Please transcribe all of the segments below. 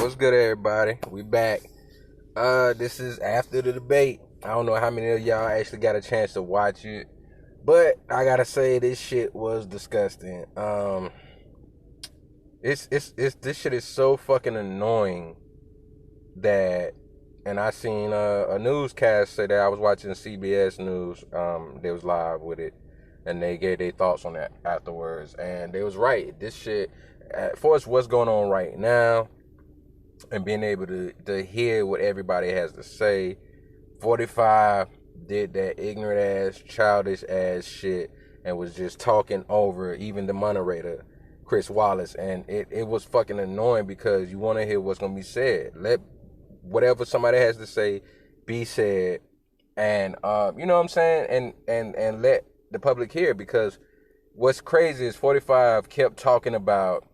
What's good, everybody? We back. This is after the debate. I don't know how many of y'all actually got a chance to watch it, but I gotta say this shit was disgusting. It's this shit is so fucking annoying that, and I seen a newscast say that I was watching CBS News. They was live with it, and they gave their thoughts on that afterwards, and they was right. This shit, for us, what's going on right now and being able to hear what everybody has to say. 45 did that ignorant ass, childish ass shit and was just talking over even the moderator, Chris Wallace. And it was fucking annoying because you want to hear what's going to be said. Let whatever somebody has to say be said. And, you know what I'm saying? And let the public hear, because what's crazy is 45 kept talking about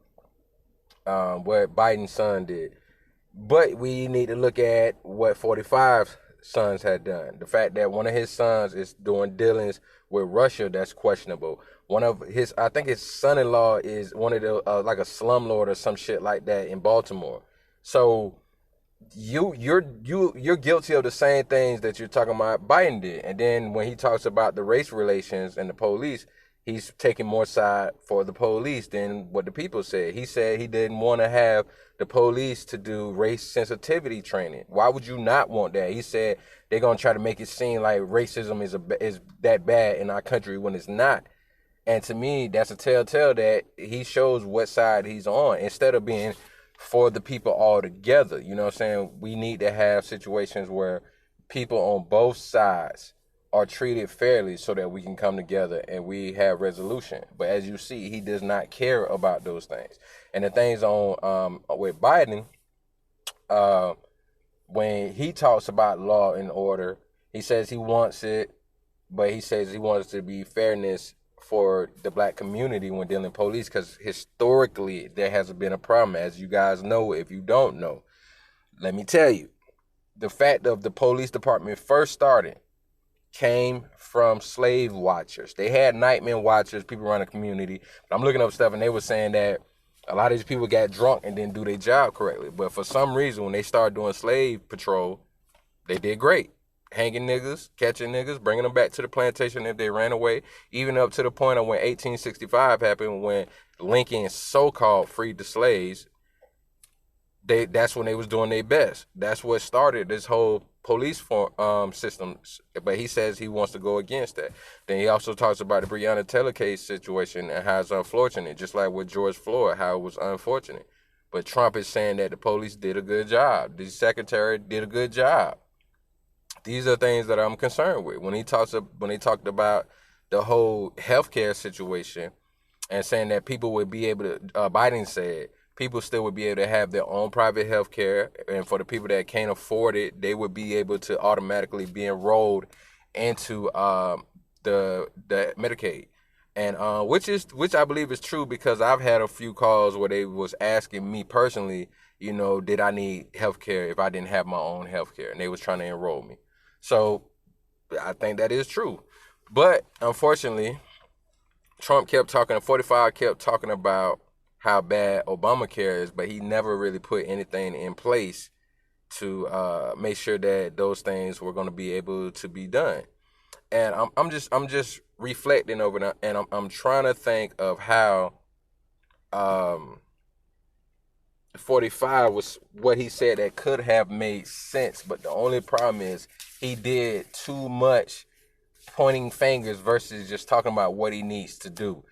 what Biden's son did. But we need to look at what 45's sons had done. The fact that one of his sons is doing dealings with Russia, that's questionable. One of his, I think his son-in-law is one of the, like a slumlord or some shit like that in Baltimore. So you're guilty of the same things that you're talking about Biden did. And then when he talks about the race relations and the police, he's taking more side for the police than what the people said. He said he didn't want to have the police to do race sensitivity training. Why would you not want that? He said they're gonna try to make it seem like racism is that bad in our country when it's not. And to me, that's a telltale that he shows what side he's on instead of being for the people all together. You know what I'm saying? We need to have situations where people on both sides are treated fairly so that we can come together and we have resolution. But as you see, he does not care about those things. And the things on with Biden, when he talks about law and order, he says he wants it, but he says he wants to be fairness for the black community when dealing with police, because historically there has been a problem, as you guys know. If you don't know, let me tell you, the fact of the police department first started came from slave watchers. They had nightmen watchers, people around the community. But I'm looking up stuff and they were saying that a lot of these people got drunk and didn't do their job correctly. But for some reason, when they started doing slave patrol, they did great. Hanging niggas, catching niggas, bringing them back to the plantation if they ran away, even up to the point of when 1865 happened, when Lincoln so-called freed the slaves. That's when they was doing their best. That's what started this whole police system. But he says he wants to go against that. Then he also talks about the Breonna Taylor case situation and how it's unfortunate, just like with George Floyd, how it was unfortunate. But Trump is saying that the police did a good job. The secretary did a good job. These are things that I'm concerned with. When he talked about the whole healthcare situation and saying that people would be able to, Biden said, people still would be able to have their own private health care. And for the people that can't afford it, they would be able to automatically be enrolled into the Medicaid. And which I believe is true, because I've had a few calls where they was asking me personally, you know, did I need health care if I didn't have my own health care? And they was trying to enroll me. So I think that is true. But unfortunately, Trump kept talking, 45 kept talking about how bad Obamacare is, but he never really put anything in place to make sure that those things were going to be able to be done. And I'm just reflecting over that, and I'm trying to think of how 45 was what he said that could have made sense, but the only problem is he did too much pointing fingers versus just talking about what he needs to do.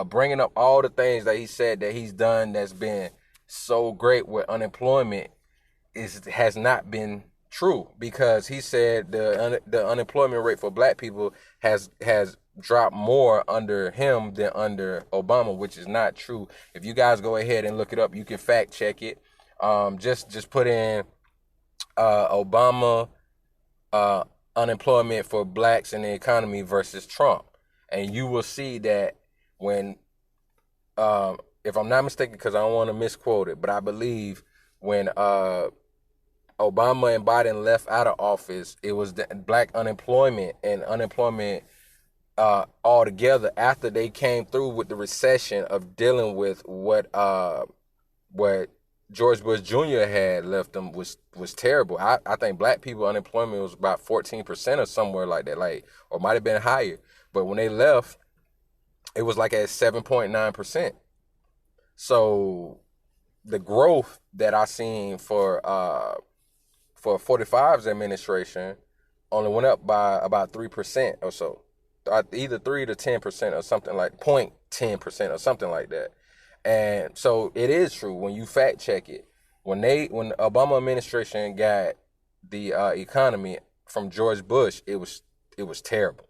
Bringing up all the things that he said that he's done that's been so great with unemployment has not been true, because he said the unemployment rate for black people has dropped more under him than under Obama, which is not true. If you guys go ahead and look it up, you can fact check it. Just put in Obama unemployment for blacks in the economy versus Trump, and you will see that when, if I'm not mistaken, because I don't want to misquote it, but I believe when Obama and Biden left out of office, it was the black unemployment and unemployment altogether after they came through with the recession of dealing with what George Bush Jr. had left them was terrible. I think black people unemployment was about 14% or somewhere like that, like, or might have been higher. But when they left, it was like at 7.9%. So the growth that I seen for 45's administration only went up by about 3% or so, either 3 to 10% or something like 0.10% or something like that. And so it is true when you fact check it. When the Obama administration got the economy from George Bush, it was terrible.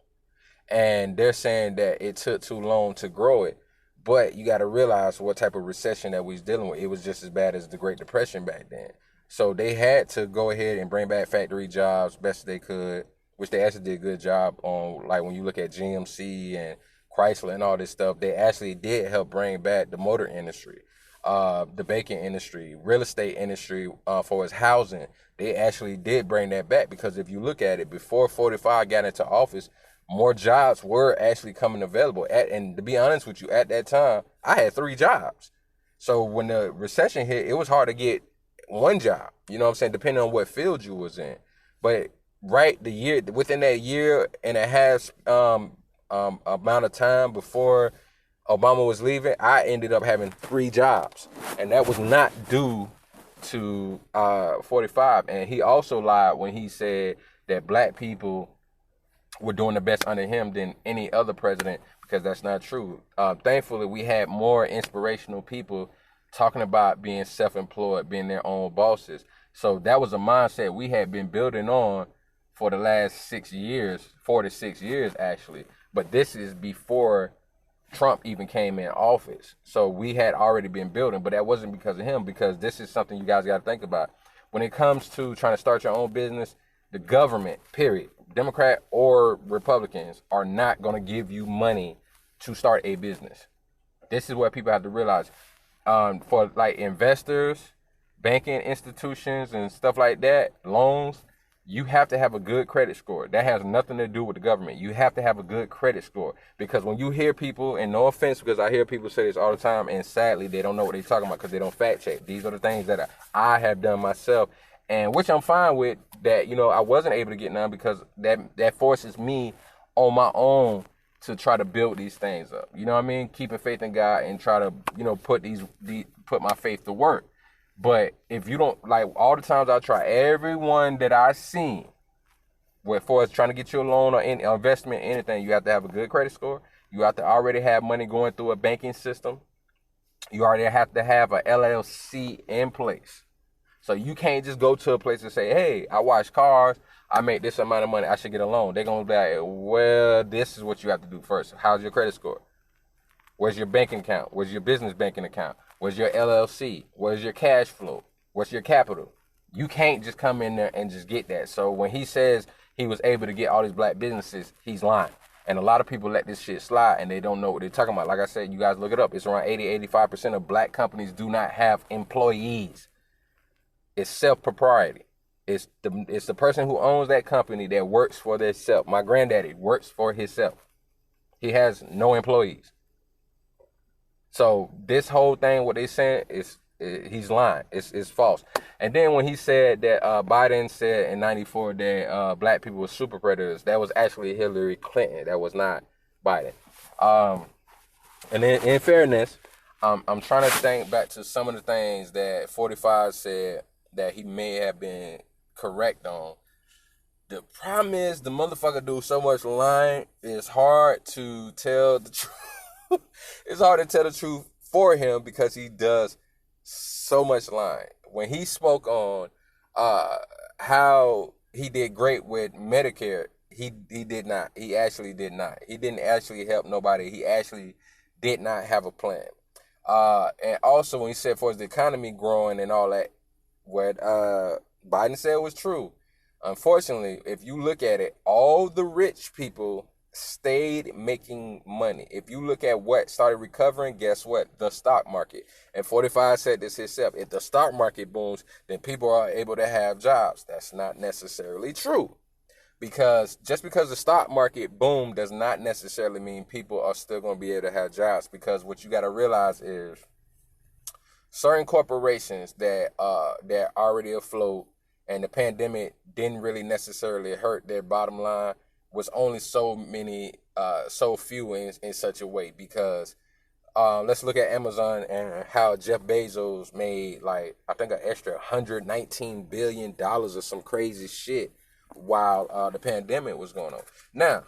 And they're saying that it took too long to grow it. But you got to realize what type of recession that we was dealing with. It was just as bad as the Great Depression back then. So they had to go ahead and bring back factory jobs best they could, which they actually did a good job on. Like when you look at GMC and Chrysler and all this stuff, they actually did help bring back the motor industry, the banking industry, real estate industry, for its housing. They actually did bring that back because if you look at it, before 45 got into office, more jobs were actually coming available. And to be honest with you, at that time, I had 3 jobs. So when the recession hit, it was hard to get one job. You know what I'm saying? Depending on what field you was in. But within that year and a half amount of time before Obama was leaving, I ended up having 3 jobs, and that was not due to 45. And he also lied when he said that black people were doing the best under him than any other president, because that's not true. Thankfully, we had more inspirational people talking about being self-employed, being their own bosses. So that was a mindset we had been building on for the last 6 years, 4 to 6 years actually. But this is before Trump even came in office. So we had already been building, but that wasn't because of him, because this is something you guys got to think about. When it comes to trying to start your own business, the government, period, Democrat or Republicans, are not going to give you money to start a business. This is what people have to realize. For like investors, banking institutions and stuff like that, loans, you have to have a good credit score. That has nothing to do with the government. You have to have a good credit score, because when you hear people, and no offense, because I hear people say this all the time, and sadly they don't know what they're talking about because they don't fact check. These are the things that I have done myself, and which I'm fine with. That, you know, I wasn't able to get none because that forces me on my own to try to build these things up. You know what I mean? Keeping faith in God and try to, you know, put my faith to work. But if you don't, like, all the times I try, everyone that I seen, for us trying to get you a loan or any investment, anything, you have to have a good credit score. You have to already have money going through a banking system. You already have to have a LLC in place. So you can't just go to a place and say, hey, I wash cars, I make this amount of money, I should get a loan. They're going to be like, well, this is what you have to do first. How's your credit score? Where's your banking account? Where's your business banking account? Where's your LLC? Where's your cash flow? What's your capital? You can't just come in there and just get that. So when he says he was able to get all these black businesses, he's lying. And a lot of people let this shit slide and they don't know what they're talking about. Like I said, you guys look it up. It's around 80-85% of black companies do not have employees. It's self-propriety. It's the person who owns that company that works for themselves. My granddaddy works for himself. He has no employees. So this whole thing, what they saying, he's lying. It's false. And then when he said that Biden said in '94 that black people were super predators, that was actually Hillary Clinton. That was not Biden. And then in fairness, I'm trying to think back to some of the things that 45 said that he may have been correct on. The problem is the motherfucker do so much lying, it's hard to tell the truth. It's hard to tell the truth for him because he does so much lying. When he spoke on how he did great with Medicare, he did not. He actually did not. He didn't actually help nobody. He actually did not have a plan. And also when he said for the economy growing and all that, what Biden said was true. Unfortunately, if you look at it, all the rich people stayed making money. If you look at what started recovering, guess what? The stock market. And 45 said this himself. If the stock market booms, then people are able to have jobs. That's not necessarily true. Because just because the stock market boom does not necessarily mean people are still going to be able to have jobs. Because what you got to realize is certain corporations that already afloat, and the pandemic didn't really necessarily hurt their bottom line, was only so few in such a way. Because let's look at Amazon and how Jeff Bezos made, like, I think an extra $119 billion or some crazy shit while the pandemic was going on. Now,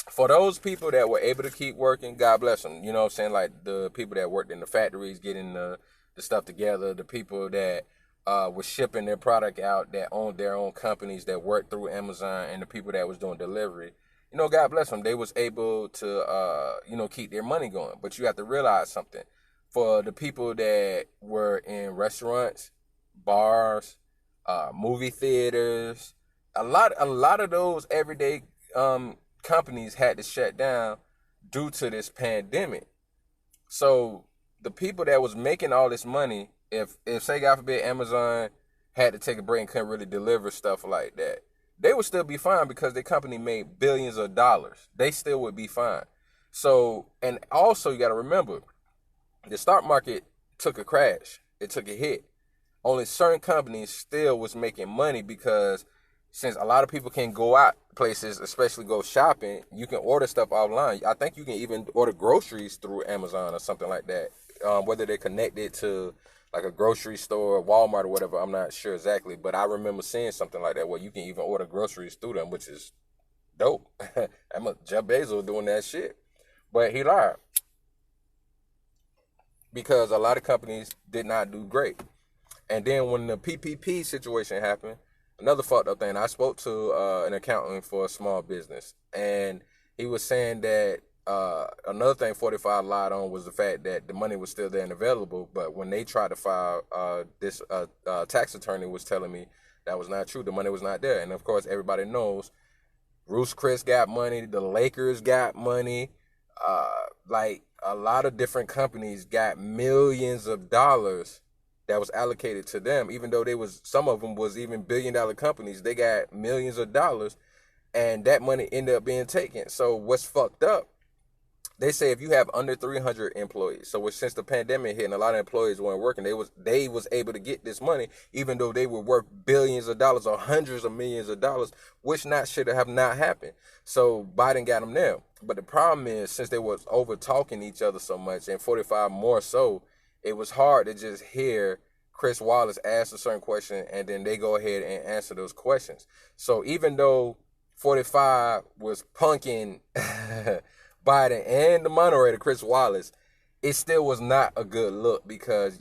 for those people that were able to keep working, God bless them. You know what I'm saying? Like the people that worked in the factories, getting the stuff together, the people that were shipping their product out, that owned their own companies, that worked through Amazon, and the people that was doing delivery. You know, God bless them. They was able to, keep their money going. But you have to realize something. For the people that were in restaurants, bars, movie theaters, a lot of those everyday companies had to shut down due to this pandemic. So the people that was making all this money, if say God forbid Amazon had to take a break and couldn't really deliver stuff like that, they would still be fine because their company made billions of dollars. They still would be fine. So, and also you got to remember, the stock market took a crash. It took a hit. Only certain companies still was making money because since a lot of people can go out places, especially go shopping, you can order stuff online. I think you can even order groceries through Amazon or something like that. Whether they're connected to like a grocery store, Walmart or whatever, I'm not sure exactly. But I remember seeing something like that where you can even order groceries through them, which is dope. Jeff Bezos doing that shit. But he lied. Because a lot of companies did not do great. And then when the PPP situation happened, another fucked up thing, I spoke to an accountant for a small business, and he was saying that another thing 45 lied on was the fact that the money was still there and available, but when they tried to file this tax attorney was telling me that was not true. The money was not there. And of course, everybody knows Ruth's Chris got money, the Lakers got money, like a lot of different companies got millions of dollars that was allocated to them, even though some of them was even billion-dollar companies. They got millions of dollars, and that money ended up being taken. So what's fucked up, they say if you have under 300 employees, so since the pandemic hit and a lot of employees weren't working, they was able to get this money, even though they were worth billions of dollars or hundreds of millions of dollars, which should have not happened. So Biden got them there. But the problem is, since they was over talking each other so much, and 45 more so, it was hard to just hear Chris Wallace ask a certain question and then they go ahead and answer those questions. So even though 45 was punking Biden and the moderator, Chris Wallace, it still was not a good look because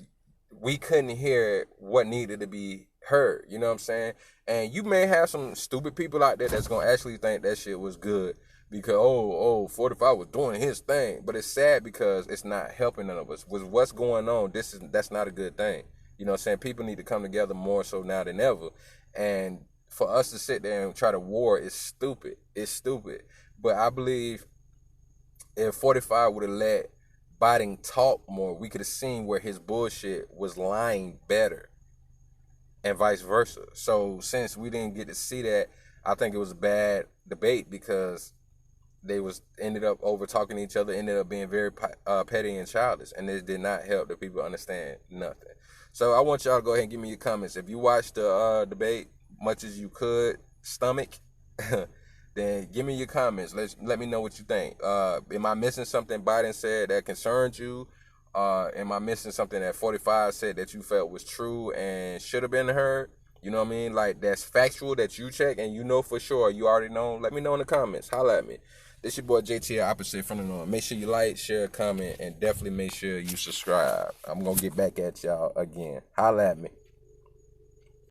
we couldn't hear what needed to be heard. You know what I'm saying? And you may have some stupid people out there that's going to actually think that shit was good because, 45 was doing his thing. But it's sad because it's not helping none of us. With what's going on, that's not a good thing. You know what I'm saying? People need to come together more so now than ever. And for us to sit there and try to war is stupid. It's stupid. But I believe if 45 would have let Biden talk more, we could have seen where his bullshit was lying better and vice versa. So since we didn't get to see that, I think it was a bad debate because they ended up over talking to each other, ended up being very petty and childish, and this did not help the people understand nothing. So I want y'all to go ahead and give me your comments. If you watched the debate much as you could stomach, then give me your comments. Let me know what you think. Am I missing something Biden said that concerned you? Am I missing something that 45 said that you felt was true and should have been heard? You know what I mean? Like that's factual that you check and you know for sure. You already know. Let me know in the comments. Holla at me. This your boy JT, opposite from the norm. Make sure you like, share, comment, and definitely make sure you subscribe. I'm going to get back at y'all again. Holla at me.